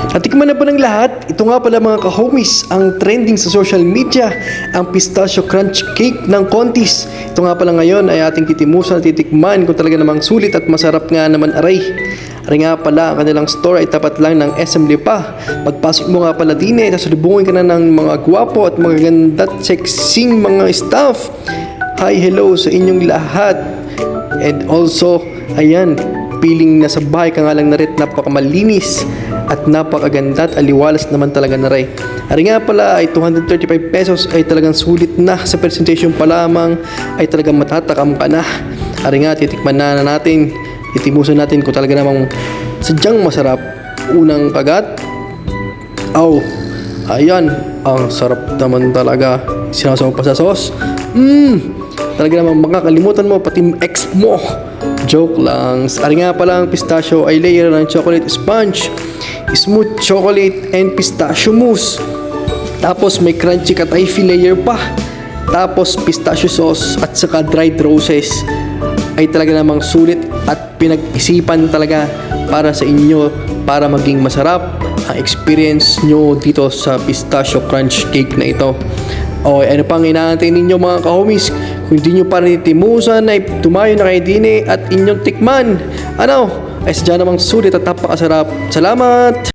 At tikman na pa ng lahat, ito nga pala mga ka-homies, ang trending sa social media, ang pistachio crunch cake ng Contis. Ito nga pala ngayon ay ating titimusan at titikman kung talaga namang sulit at masarap nga naman aray. Aray nga pala, ang kanilang store ay tapat lang ng SM Lipa. Pagpasok mo nga pala din tapos lubungin ka na ng mga gwapo at mga ganda at sexing mga staff. Hi, hello sa inyong lahat. And also, ayan, piling na sa bahay ka nga lang na rin, napakamalinis at napakaganda at aliwalas naman talaga na rin. Ari nga pala ay 235 pesos ay talagang sulit na sa presentation pa lamang ay talagang matatakam ka na. Ari nga, titikman na natin, titimusan natin kung talaga namang sadyang masarap. Unang kagat, ayan, ang sarap naman talaga. Sinasawag pa sa sauce. Talaga namang makakalimutan mo pati ex mo. Joke lang. Ari nga pala ang pistachio ay layer ng chocolate sponge, smooth chocolate and pistachio mousse. Tapos may crunchy katayfi layer pa. Tapos pistachio sauce at saka dried roses. Ay talaga namang sulit at pinag-isipan talaga para sa inyo para maging masarap ang experience nyo dito sa pistachio crunch cake na ito. O ano pang inaantay ninyo mga ka-homies? Kung hindi nyo pa rin timusan ay tumayo na kayo din at inyong tikman. Ay sadya namang sulit at napakasarap. Salamat!